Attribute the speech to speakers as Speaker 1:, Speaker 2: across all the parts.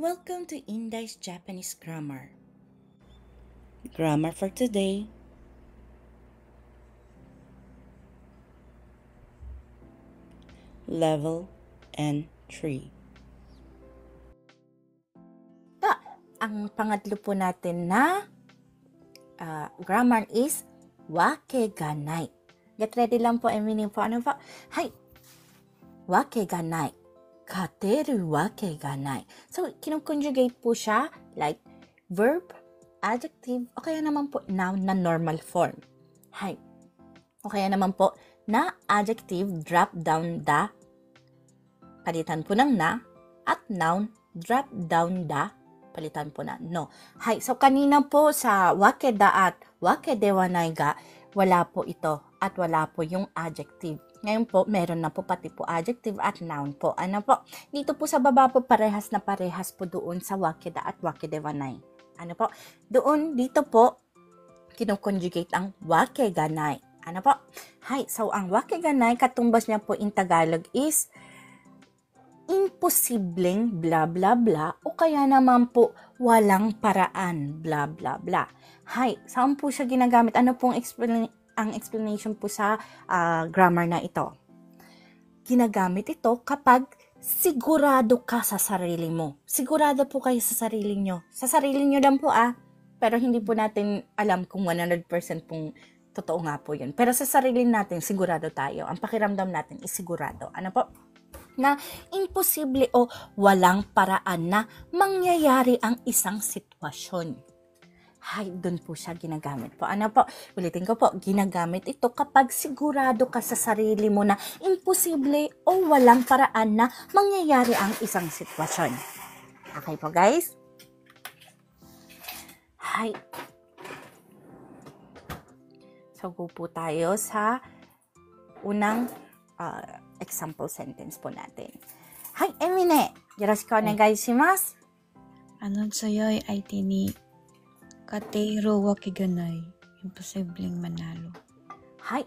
Speaker 1: Welcome to Indai's Japanese Grammar. Grammar for today. Level N3. Ang pangatlo po natin na grammar is wake ga nai. Get ready lang po, meaning po. Ano po? Hai. Wake ga nai. Kateru wake ga nai. So, kinukonjugate po siya like verb, adjective, o kaya naman po noun na normal form. Hai. O kaya naman po na adjective, drop down da. Palitan po ng na. At noun, drop down da. Palitan po na no. Hai. So, kanina po sa wake da at wake de wa nai ga, wala po ito at wala po yung adjective. Ngayon po, meron na po pati po adjective at noun po. Ano po? Dito po sa baba po parehas na parehas po doon sa wake da at wake de wa nai. Ano po? Doon, dito po, kinukonjugate ang wake ga nai. Ano po? Hi, so ang wake ga nai, katumbas niya po in Tagalog is imposibleng bla bla bla o kaya naman po walang paraan bla bla bla. Hi, saan po siya ginagamit? Ano pong ang explanation po sa grammar na ito? Ginagamit ito kapag sigurado ka sa sarili mo. Sigurado po kayo sa sarili nyo. Sa sarili nyo lang po pero hindi po natin alam kung 100% pong totoo nga po yun. Pero sa sarili natin, sigurado tayo. Ang pakiramdam natin is sigurado. Ano po? Na imposible o walang paraan na mangyayari ang isang sitwasyon. Hay, doon po siya ginagamit po. Ano po? Ulitin ko po, ginagamit ito kapag sigurado ka sa sarili mo na imposible o walang paraan na mangyayari ang isang sitwasyon. Okay po guys? Hay. So, go po tayo sa unang example sentence po natin. Hai, Emine, yoroshiku onegai shimasu.
Speaker 2: 強い相手に勝てるわけがない。Imposibleng manalo.
Speaker 1: はい、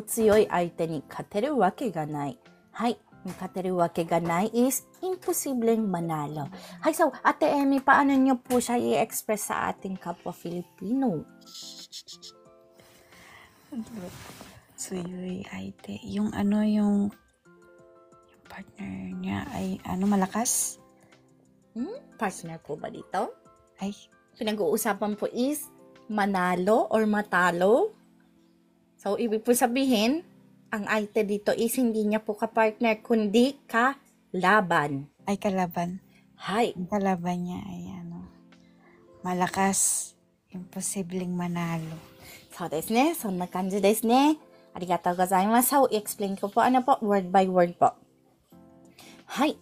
Speaker 1: 強い相手に勝てるわけがない。はい、勝てるわけがない is imposibleng manalo. Hi, so, Ate Emmy, paano niyo po siya i-express sa ating kapwa Filipino?
Speaker 2: 強い相手. Yung partner niya ay malakas?
Speaker 1: Partner po ba dito?
Speaker 2: Ay,
Speaker 1: Pinag-uusapan po is manalo or matalo. So, ibig po sabihin, ang aite dito is hindi niya po ka-partner, kundi ka-laban.
Speaker 2: ay kalaban.
Speaker 1: Hi.
Speaker 2: Ang kalaban niya ay malakas. Imposibleng manalo.
Speaker 1: So, desu ne. そんな感じですね。ありがとうございます。So, i-explain ko po ano po, word by word po. Hi.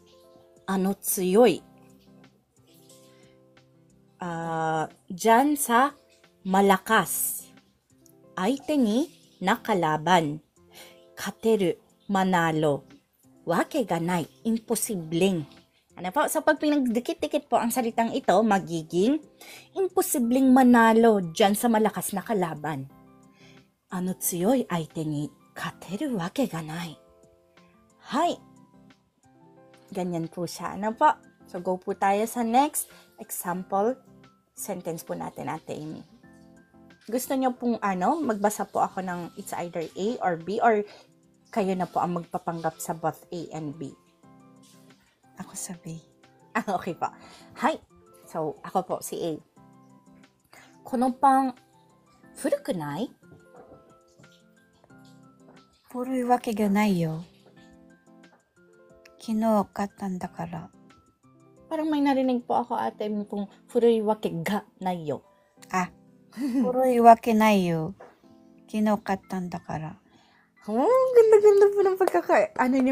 Speaker 1: 強い。Diyan sa malakas. 相手にnakalaban. 勝てる manalo. わけがない imposibleng. Ano po? So, pag pinagdikit-dikit po ang salitang ito, magiging imposibleng manalo dyan sa malakas na kalaban. 強い相手に勝てるわけがない. Hi. Ganyan po siya. Ano po? So, go po tayo sa next example sentence po natin, Ate Amy. Gusto niyo pong magbasa po ako ng it's either A or B or kayo na po ang magpapanggap sa both A and B?
Speaker 2: Ako sabi.
Speaker 1: Okay po. Hi. So, ako po si A. このパン古くない?
Speaker 2: 古いわけがないよ。昨日買ったんだから。
Speaker 1: Parang may narinig po ako, ate, pong furuy wake ga nai yo.
Speaker 2: 古いわけないよ。昨日買ったんだから。
Speaker 1: Ganda-ganda po ng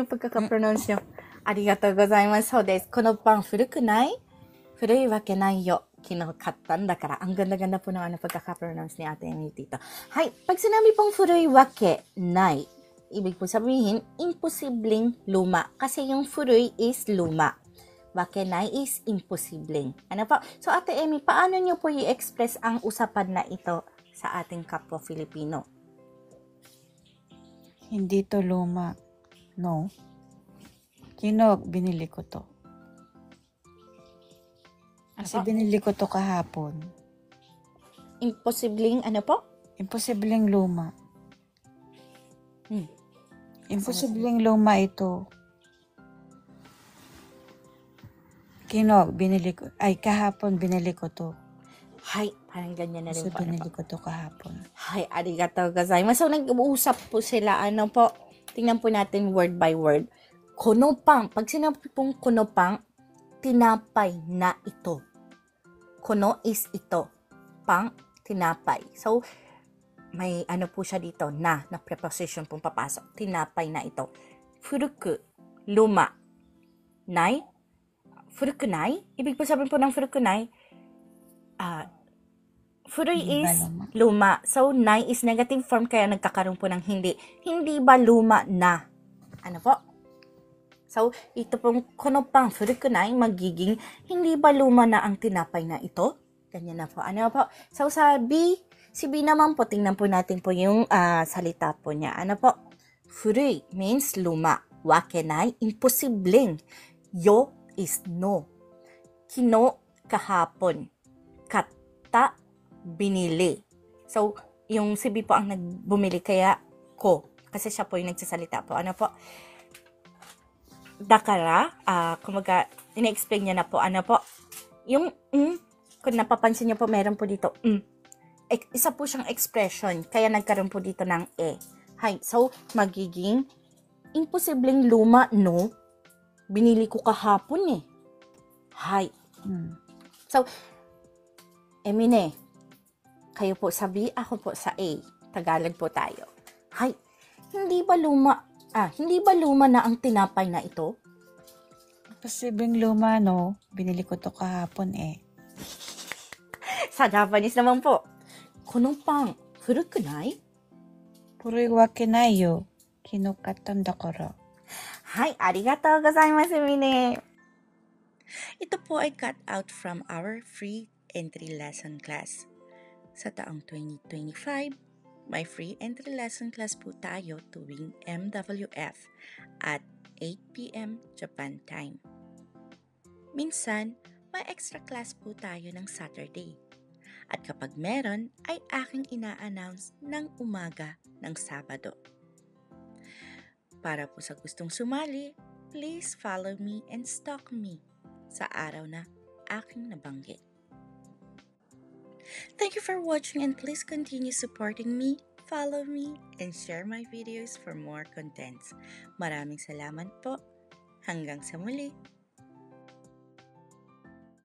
Speaker 1: pagkaka-pronounce nyo. Arigatou gozaimasu. So desu. このパン古くない? 古いわけないよ. 昨日買ったんだから. Ang ganda-ganda po ng pagkaka-pronounce ni ate Amy dito. Hay, pag sinabi pong furuy wake nai, ibig po sabihin, imposibleng luma. Kasi yung furuy is luma. Wake nai is imposibleng. Ano po? So, Ate Amy, paano nyo po i-express ang usapan na ito sa ating kapwa Filipino?
Speaker 2: Hindi to luma. No. Binili ko to. Kasi binili ko to kahapon.
Speaker 1: Imposibleng ano po?
Speaker 2: Imposibleng luma.
Speaker 1: Hmm.
Speaker 2: Imposibleng luma ito. Kahapon binili ko to.
Speaker 1: Hay, parang ganyan na rin
Speaker 2: Kasi
Speaker 1: po. Ano
Speaker 2: binili
Speaker 1: po?
Speaker 2: ko to kahapon.
Speaker 1: Hay, arigatou gozaimasu. So, nag-uusap po sila. Ano po? Tingnan po natin word by word. Konopang. Pag sinabi pong konopang, tinapay na ito. Kono is ito. Pang, tinapay. So, may ano po siya dito na preposition pong papasok. Tinapay na ito. Furuku, luma. Nai, furukunai. Ibig po sabihin po ng furukunai, furuy
Speaker 2: Hindi ba
Speaker 1: is
Speaker 2: luma?
Speaker 1: luma. So, nai is negative form kaya nagkakaroon po ng hindi. Hindi ba luma na? Ano po? So, ito pong konopang furukunai magiging hindi ba luma na ang tinapay na ito? Ganyan na po. Ano po? So, si B naman po, tingnan po natin po yung salita po niya. Ano po? Furui means luma. Wakenai, imposibleng. Yo is no. Kino, kahapon. Katta, binili. So, yung si B po ang nagbumili kaya ko. Kasi siya po yung nagsasalita po. Ano po? Dakara, kumaga, ina-explain niya na po. Ano po? Yung, kung napapansin niyo po, meron po dito, isa po siyang expression. Kaya nagkaroon po dito ng e. Hay, so, magiging, imposibleng luma, no? Binili ko kahapon eh. Hay. So, Emine, kayo po sa B, ako po sa A. Tagalog po tayo. Hay, hindi ba luma na ang tinapay na ito?
Speaker 2: Imposibleng luma, no? Binili ko to kahapon eh.
Speaker 1: Sa Japanese naman po, konopang furukunai?
Speaker 2: Puroi wake nai yo. Kinokatan dakara.
Speaker 1: Hay, arigatou gozaimasu, Mine. Ito po ay cut out from our free entry lesson class. Sa taong 2025, may free entry lesson class po tayo tuwing MWF at 8 p.m. Japan time. Minsan, may extra class po tayo ng Saturday. At kapag meron, ay aking ina-announce ng umaga ng Sabado. Para po sa gustong sumali, please follow me and stalk me sa araw na aking nabanggit. Thank you for watching and please continue supporting me, follow me, and share my videos for more contents. Maraming salamat po. Hanggang sa muli.